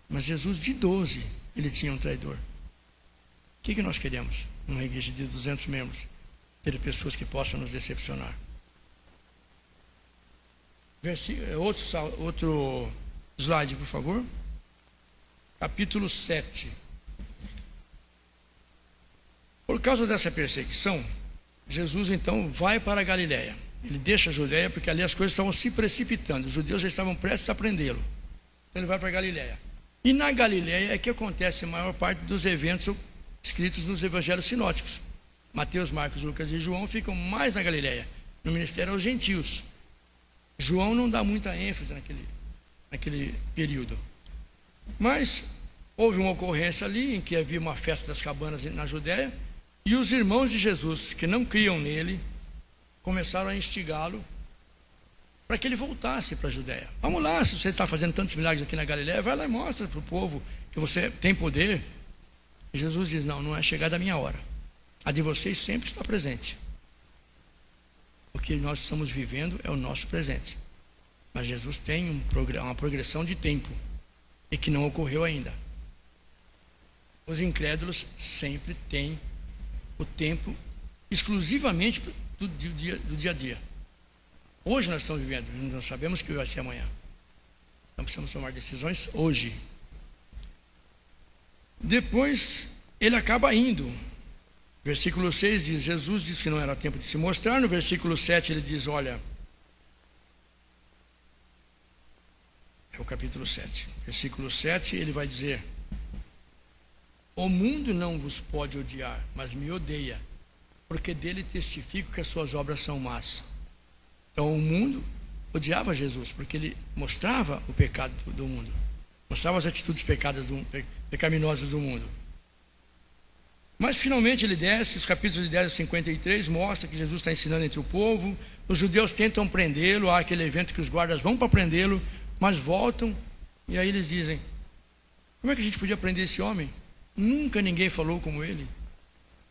Mas Jesus, de 12, ele tinha um traidor. O que nós queremos numa igreja de 200 membros? Ter pessoas que possam nos decepcionar. Outro slide, por favor. Capítulo 7. Por causa dessa perseguição, Jesus então vai para a Galiléia. Ele deixa a Judéia porque ali as coisas estavam se precipitando. Os judeus já estavam prestes a prendê-lo. Então ele vai para a Galiléia. E na Galiléia é que acontece a maior parte dos eventos escritos nos evangelhos sinóticos. Mateus, Marcos, Lucas e João ficam mais na Galiléia, no ministério aos gentios. João não dá muita ênfase naquele período. Mas houve uma ocorrência ali em que havia uma festa das cabanas na Judéia, e os irmãos de Jesus, que não criam nele, começaram a instigá-lo para que ele voltasse para a Judéia. Vamos lá, se você está fazendo tantos milagres aqui na Galiléia, vai lá e mostra para o povo que você tem poder. E Jesus diz: não é chegada a minha hora, a de vocês sempre está presente. O que nós estamos vivendo é o nosso presente. Mas Jesus tem uma progressão de tempo e que não ocorreu ainda. Os incrédulos sempre têm o tempo exclusivamente do dia a dia. Hoje nós estamos vivendo, nós sabemos que vai ser amanhã. Então precisamos tomar decisões hoje. Depois ele acaba indo. Versículo 6 diz, Jesus disse que não era tempo de se mostrar. No versículo 7 ele diz, olha, é o capítulo 7. Versículo 7 ele vai dizer, o mundo não vos pode odiar, mas me odeia, porque dele testifico que as suas obras são más. Então o mundo odiava Jesus, porque ele mostrava o pecado do mundo, mostrava as atitudes pecaminosas do mundo. Mas finalmente ele desce, os capítulos de 10 a 53 mostra que Jesus está ensinando entre o povo. Os judeus tentam prendê-lo, há aquele evento que os guardas vão para prendê-lo, mas voltam, e aí eles dizem, como é que a gente podia prender esse homem? Nunca ninguém falou como ele.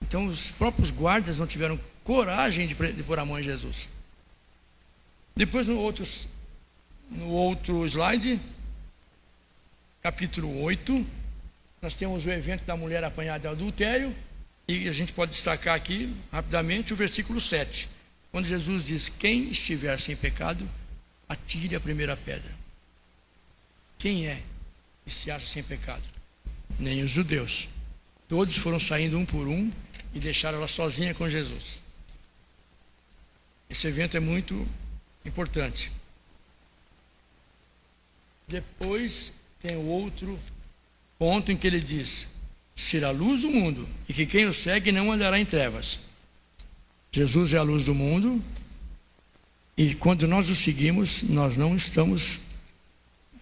Então os próprios guardas não tiveram coragem de pôr a mão em Jesus. Depois no outro slide, capítulo 8, nós temos o evento da mulher apanhada em adultério, e a gente pode destacar aqui rapidamente o versículo 7, quando Jesus diz, quem estiver sem pecado, atire a primeira pedra. Quem é que se acha sem pecado? Nem os judeus. Todos foram saindo um por um e deixaram ela sozinha com Jesus. Esse evento é muito importante. Depois tem o outro ponto em que ele diz, ser a luz do mundo, e que quem o segue não andará em trevas. Jesus é a luz do mundo, e quando nós o seguimos, nós não estamos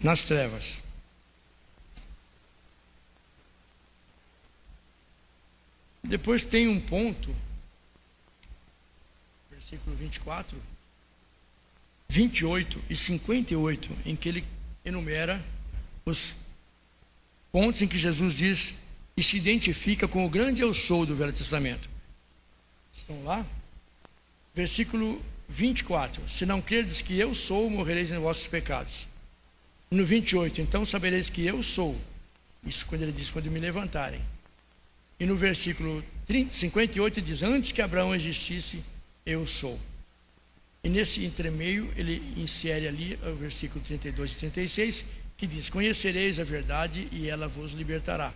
nas trevas. Depois tem um ponto, versículo 24, 28 e 58, em que ele enumera os pontos em que Jesus diz e se identifica com o grande eu sou do Velho Testamento. Estão lá? Versículo 24, se não crerdes que eu sou, morrereis em vossos pecados. No 28, então sabereis que eu sou. Isso quando ele diz, quando me levantarem. E no versículo 58 diz, antes que Abraão existisse, eu sou. E nesse entremeio ele insere ali o versículo 32 e 36, que diz, conhecereis a verdade e ela vos libertará.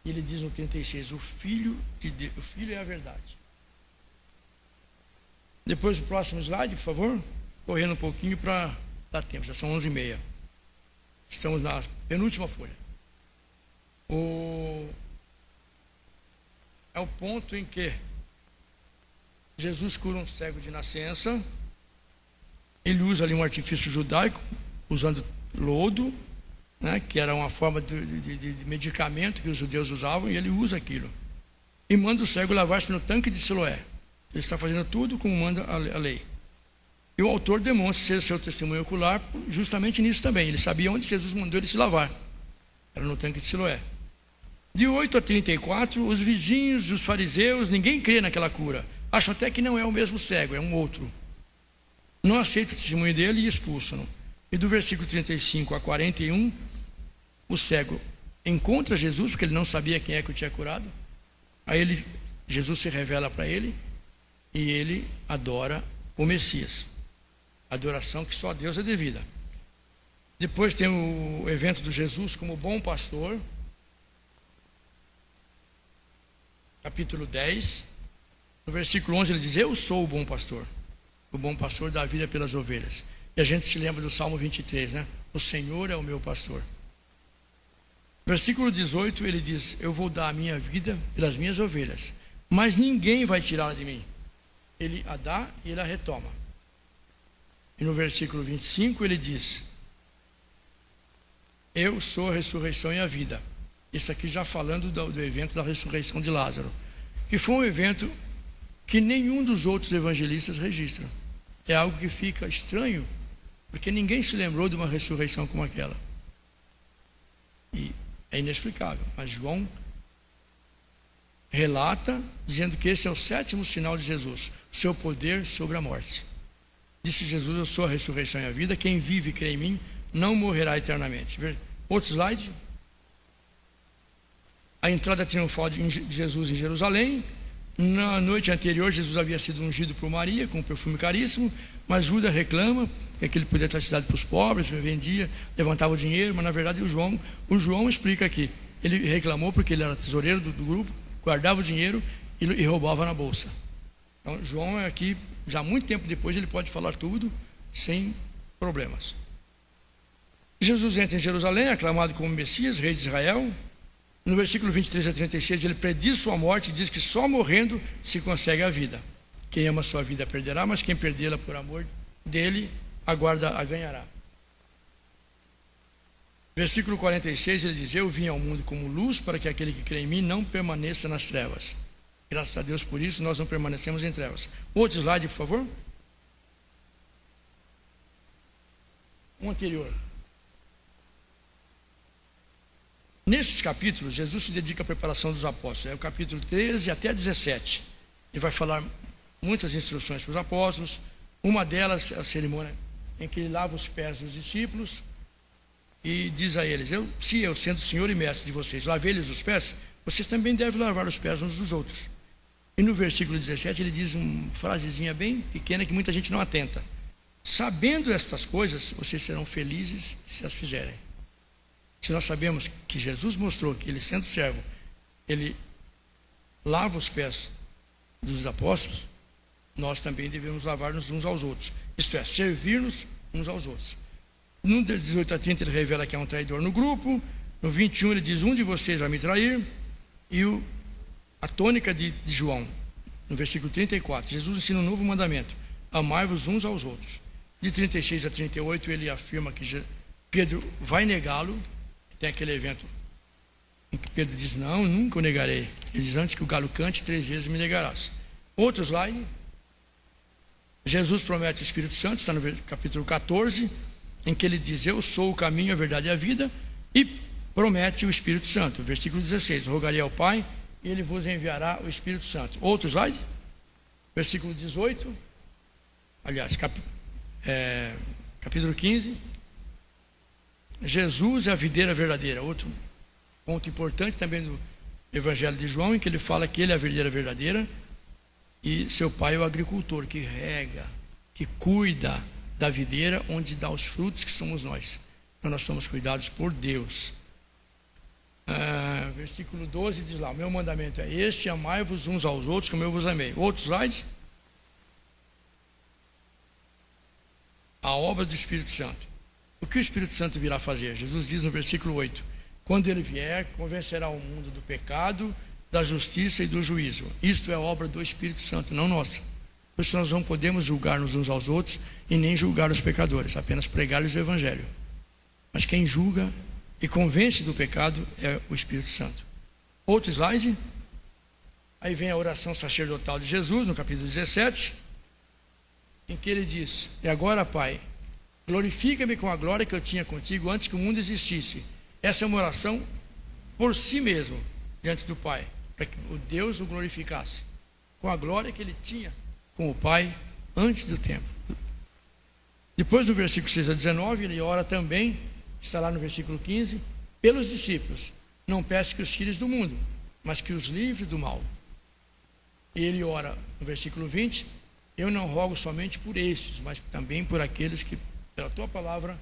E ele diz no 36, o Filho de Deus, o Filho é a verdade. Depois o próximo slide, por favor, correndo um pouquinho para dar tempo, já são 11h30. Estamos na penúltima folha. É o ponto em que Jesus cura um cego de nascença. Ele usa ali um artifício judaico, usando lodo, né, que era uma forma de medicamento que os judeus usavam, e ele usa aquilo. E manda o cego lavar-se no tanque de Siloé. Ele está fazendo tudo como manda a lei. E o autor demonstra ser seu testemunho ocular justamente nisso também. Ele sabia onde Jesus mandou ele se lavar. Era no tanque de Siloé. De 8 a 34, os vizinhos, os fariseus, ninguém crê naquela cura. Acham até que não é o mesmo cego, é um outro. Não aceitam o testemunho dele e expulsam-no. E do versículo 35 a 41, o cego encontra Jesus, porque ele não sabia quem é que o tinha curado. Aí Jesus se revela para ele e ele adora o Messias. Adoração que só a Deus é devida. Depois tem o evento do Jesus como bom pastor. Capítulo 10, no versículo 11 ele diz, eu sou o bom pastor dá a vida pelas ovelhas. E a gente se lembra do Salmo 23, né? O Senhor é o meu pastor. Versículo 18 ele diz, eu vou dar a minha vida pelas minhas ovelhas, mas ninguém vai tirá-la de mim. Ele a dá e ele a retoma. E no versículo 25 ele diz, eu sou a ressurreição e a vida. Isso aqui já falando do evento da ressurreição de Lázaro, que foi um evento que nenhum dos outros evangelistas registra. É algo que fica estranho, porque ninguém se lembrou de uma ressurreição como aquela. E é inexplicável, mas João relata, dizendo que esse é o 7º sinal de Jesus, seu poder sobre a morte. Disse Jesus: eu sou a ressurreição e a vida, quem vive e crê em mim não morrerá eternamente. Outro slide. A entrada triunfal de Jesus em Jerusalém. Na noite anterior, Jesus havia sido ungido por Maria com um perfume caríssimo, mas Judas reclama que ele podia ter sido para os pobres, vendia, levantava o dinheiro, mas na verdade o João explica aqui, ele reclamou porque ele era tesoureiro do grupo, guardava o dinheiro e roubava na bolsa. Então João é aqui, já muito tempo depois, ele pode falar tudo sem problemas. Jesus entra em Jerusalém, aclamado como Messias, rei de Israel. No versículo 23 a 36, ele prediz sua morte e diz que só morrendo se consegue a vida. Quem ama sua vida perderá, mas quem perdê-la por amor dele, a ganhará. Versículo 46, ele diz: eu vim ao mundo como luz, para que aquele que crê em mim não permaneça nas trevas. Graças a Deus por isso, nós não permanecemos em trevas. Outro slide, por favor. Um anterior. Nesses capítulos, Jesus se dedica à preparação dos apóstolos. É o capítulo 13 até 17. Ele vai falar muitas instruções para os apóstolos. Uma delas é a cerimônia em que ele lava os pés dos discípulos e diz a eles: se eu, sendo Senhor e Mestre de vocês, lavei-lhes os pés, vocês também devem lavar os pés uns dos outros. E no versículo 17 ele diz uma frasezinha bem pequena que muita gente não atenta: sabendo estas coisas, vocês serão felizes se as fizerem. Se nós sabemos que Jesus mostrou que ele, sendo servo, ele lava os pés dos apóstolos, nós também devemos lavar-nos uns aos outros, isto é, servir-nos uns aos outros. No 18 a 30 ele revela que é um traidor no grupo. No 21 ele diz: um de vocês vai me trair. E a tônica de João, no versículo 34, Jesus ensina um novo mandamento: amai-vos uns aos outros. De 36 a 38 ele afirma que Pedro vai negá-lo. Tem aquele evento em que Pedro diz: não, nunca o negarei. Ele diz: antes que o galo cante, 3 vezes me negarás. Outro slide. Jesus promete o Espírito Santo, está no capítulo 14, em que ele diz: eu sou o caminho, a verdade e a vida, e promete o Espírito Santo. Versículo 16: rogarei ao Pai, e ele vos enviará o Espírito Santo. Outro slide. Versículo 18. Aliás, capítulo 15. Jesus é a videira verdadeira. Outro ponto importante também do Evangelho de João, em que ele fala que ele é a videira verdadeira e seu pai é o agricultor que rega, que cuida da videira onde dá os frutos, que somos nós. Então nós somos cuidados por Deus. Versículo 12 diz lá: o meu mandamento é este: amai-vos uns aos outros como eu vos amei. Outro slide. A obra do Espírito Santo. O que o Espírito Santo virá fazer? Jesus diz no versículo 8: quando ele vier, convencerá o mundo do pecado, da justiça e do juízo. Isto é obra do Espírito Santo, não nossa. Por isso nós não podemos julgar-nos uns aos outros e nem julgar os pecadores, apenas pregar-lhes o Evangelho. Mas quem julga e convence do pecado é o Espírito Santo. Outro slide. Aí vem a oração sacerdotal de Jesus, no capítulo 17, em que ele diz: e agora, Pai, glorifica-me com a glória que eu tinha contigo antes que o mundo existisse. Essa é uma oração por si mesmo, diante do Pai, para que o Deus o glorificasse, com a glória que ele tinha com o Pai antes do tempo. Depois, no versículo 6 a 19, ele ora também, está lá no versículo 15, pelos discípulos: não peço que os tires do mundo, mas que os livre do mal. E ele ora no versículo 20: eu não rogo somente por estes, mas também por aqueles que, pela tua palavra,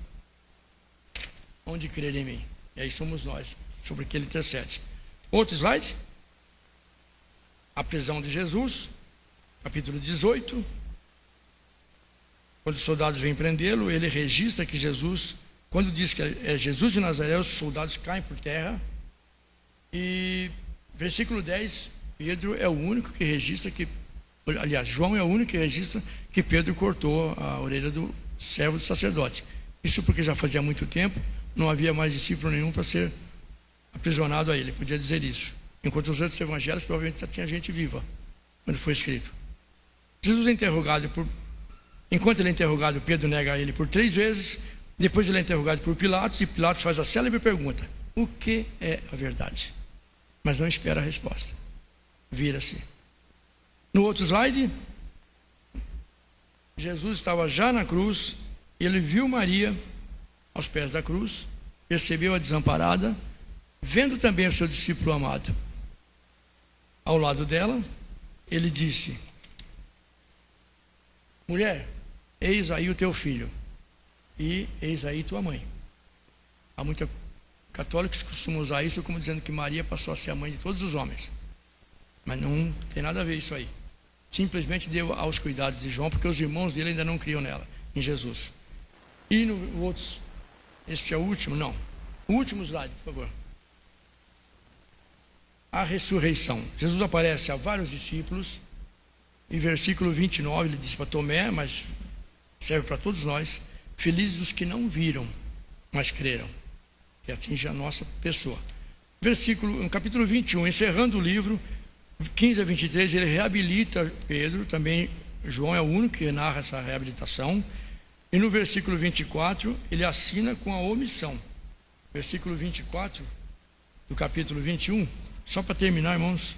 hão de crer em mim. E aí somos nós, sobre que ele intercede. Outro slide. A prisão de Jesus, capítulo 18. Quando os soldados vêm prendê-lo, ele registra que Jesus, quando diz que é Jesus de Nazaré, os soldados caem por terra. E versículo 10, Pedro é o único que registra que, aliás, João é o único que registra que Pedro cortou a orelha do servo do sacerdote. Isso porque já fazia muito tempo, não havia mais discípulo nenhum para ser aprisionado a ele, podia dizer isso. Enquanto os outros evangelhos provavelmente já tinha gente viva quando foi escrito. Jesus é interrogado enquanto ele é interrogado, Pedro nega ele por 3 vezes. Depois ele é interrogado por Pilatos, e Pilatos faz a célebre pergunta: o que é a verdade? Mas não espera a resposta, vira-se. No outro slide, Jesus estava já na cruz, ele viu Maria aos pés da cruz, percebeu-a desamparada, vendo também o seu discípulo amado ao lado dela, ele disse: mulher, eis aí o teu filho, e eis aí tua mãe. Há muitos católicos que costumam usar isso como dizendo que Maria passou a ser a mãe de todos os homens, mas não tem nada a ver isso aí. Simplesmente deu aos cuidados de João, porque os irmãos dele ainda não criam nela, em Jesus. E no outros, este é o último? Não. O último slide, por favor. A ressurreição. Jesus aparece a vários discípulos. Em versículo 29, ele diz para Tomé, mas serve para todos nós: felizes os que não viram, mas creram, que atinge a nossa pessoa. No capítulo 21, encerrando o livro, 15 a 23, ele reabilita Pedro, também João é o único que narra essa reabilitação. E no versículo 24, ele assina com a omissão. Versículo 24 do capítulo 21, só para terminar, irmãos,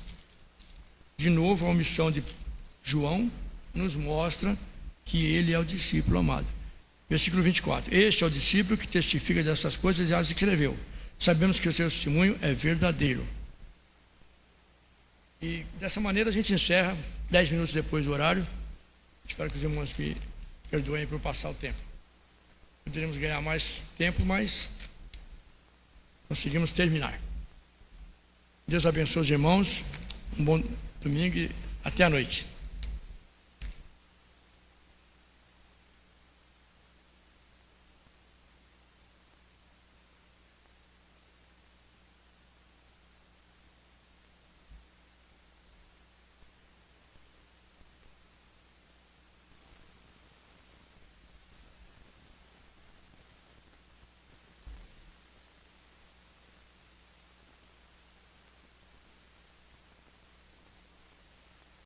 de novo a omissão de João nos mostra que ele é o discípulo amado. Versículo 24: este é o discípulo que testifica dessas coisas e as escreveu. Sabemos que o seu testemunho é verdadeiro. E dessa maneira a gente encerra 10 minutos depois do horário. Espero que os irmãos me perdoem por passar o tempo. Poderíamos ganhar mais tempo, mas conseguimos terminar. Deus abençoe os irmãos. Um bom domingo e até a noite.